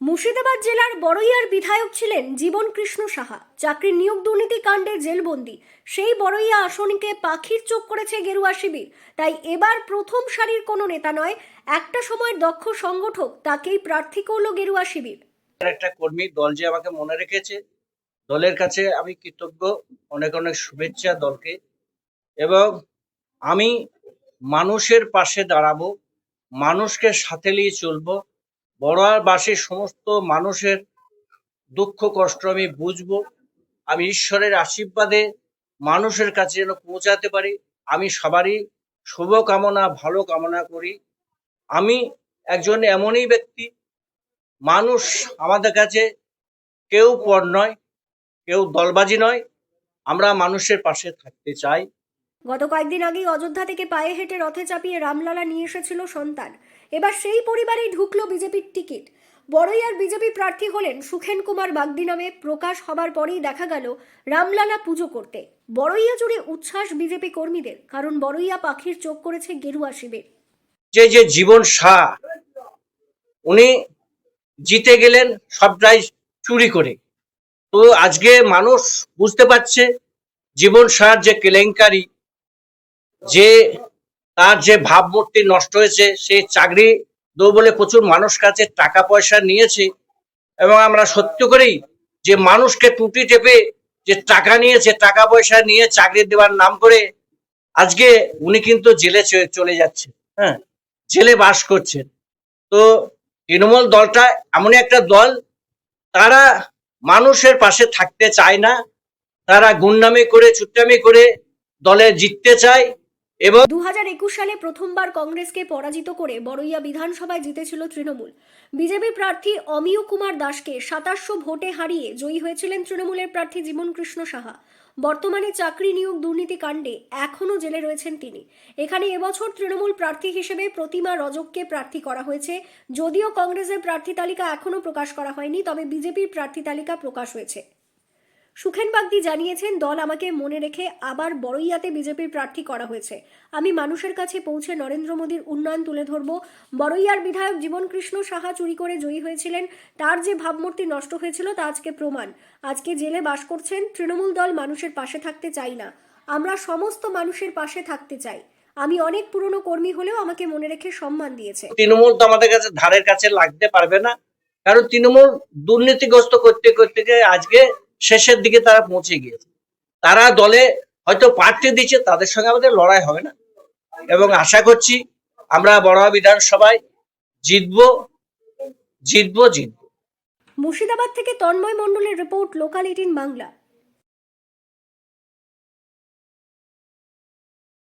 মুর্শিদাবাদ জেলার বড়ইয়ার বিধায়ক ছিলেন জীবন কৃষ্ণ সাহা। চাকরির নিয়োগ দুর্নীতি কাণ্ডে জেলবন্দি সেই বড়ইয়া আসনকে পাখির চোখ করেছে গেরুয়া শিবির। তাই এবার প্রথম সারির কোনো নেতা নয়, একটা সময়ের দক্ষ সংগঠক তাকেই প্রার্থী করলো গেরুয়া শিবির। একটা কর্মী দল যে আমাকে মনে রেখেছে, দলের কাছে আমি কৃতজ্ঞ। অনেক অনেক শুভেচ্ছা দলকে। এবং আমি মানুষের পাশে দাঁড়াবো, মানুষকে সাথে নিয়ে চলবো। বড়বাসীর সমস্ত মানুষের দুঃখ কষ্ট আমি বুঝবো। আমি ঈশ্বরের আশীর্বাদে মানুষের কাছে যেন পৌঁছাতে পারি। আমি সবারই শুভকামনা ভালো কামনা করি। আমি একজন এমনই ব্যক্তি, মানুষ আমাদের কাছে কেউ পর নয়, কেউ দলবাজি নয়। আমরা মানুষের পাশে থাকতে চাই। গত কয়েকদিন আগেই অযোধ্যা থেকে পায়ে হেঁটে রথে চাপিয়ে রামলালা নিয়ে এসেছিল সন্তান। এবার সেই পরিবারেই ঢুকলো বিজেপির টিকিট। বড়ইয়ার বিজেপি প্রার্থী হলেন সুখেন কুমার বাগদি নামে প্রকাশ হবার পরেই দেখা গেল রামলালা পুজো করতে। বড়ইয়া জুড়ে উচ্ছ্বাস বিজেপি কর্মীদের, কারণ বড়ইয়া পাখির চোখ করেছে গেরুয়া শিবির। যে জীবন শাহ, উনি জিতে গেলেন সবটাই চুরি করে। তো আজকে মানুষ বুঝতে পারছে জীবন শাহ যে কেলেঙ্কারি, যে তার যে ভাবমূর্তি নষ্ট হয়েছে। সে চাকরি দেবো বলে প্রচুর মানুষ কাছে টাকা পয়সা নিয়েছে, এবং আমরা সত্য করেই যে মানুষকে টুটি টেপে যে টাকা নিয়েছে, টাকা পয়সা নিয়ে চাকরি দেওয়ার নাম করে আজকে উনি কিন্তু জেলে চলে যাচ্ছে। হ্যাঁ, জেলে বাস করছেন। তো তৃণমূল দলটা এমন একটা দল, তারা মানুষের পাশে থাকতে চায় না। তারা গুন্ডামি করে চুট্টামি করে দলে জিততে চায়। এবং 2021 সালে প্রথমবার কংগ্রেসকে পরাজিত করে বড়ইয়া বিধানসভায় জিতেছিল তৃণমূল। বিজেপি প্রার্থী অমিয় কুমার দাসকে 2700 ভোটে হারিয়ে জয়ী হয়েছিলেন তৃণমূলের প্রার্থী জীবন কৃষ্ণ সাহা। বর্তমানে চাকরি নিয়োগ দুর্নীতি কাণ্ডে এখনও জেলে রয়েছেন তিনি। এখানে এবছর তৃণমূল প্রার্থী হিসেবে প্রতিমা রজককে প্রার্থী করা হয়েছে। যদিও কংগ্রেসের প্রার্থী তালিকা এখনও প্রকাশ করা হয়নি, তবে বিজেপির প্রার্থী তালিকা প্রকাশ হয়েছে। সুখেন বাগদি জানিয়েছেন, দল আমাকে মনে রেখে আবার বড়ইয়াতে বিজেপির প্রার্থী করা হয়েছে। আমি মানুষের কাছে পৌঁছে নরেন্দ্র মোদীর উন্নয়ন তুলে ধরব। বড়ইয়ার বিধায়ক জীবন কৃষ্ণ সাহা চুরি করে জয়ী হয়েছিলেন, তার যে ভাবমূর্তি নষ্ট হয়েছিল তা আজকে প্রমাণ। আজকে জেলে বাস করছেন। তৃণমূল দল মানুষের পাশে থাকতে চাই না, আমরা সমস্ত মানুষের পাশে থাকতে চাই। আমি অনেক পুরনো কর্মী হলেও আমাকে মনে রেখে সম্মান দিয়েছে। তৃণমূল তো আমাদের কাছে ধারের কাছে লাগতে পারবে না, কারণ তৃণমূল দুর্নীতিগ্রস্ত করতে করতে গিয়ে আজকে শেষের দিকে তারা পৌঁছে গিয়েছে। তারা দলে হয়তো প্রার্থী দিচ্ছে, তাদের সঙ্গে আমাদের লড়াই হবে না। এবং আশা করছি আমরা বড় বিধানসভায় জিতবো জিতবো জিতবো। মুর্শিদাবাদ থেকে তন্ময় মণ্ডলের রিপোর্ট, লোকাল 18 বাংলা।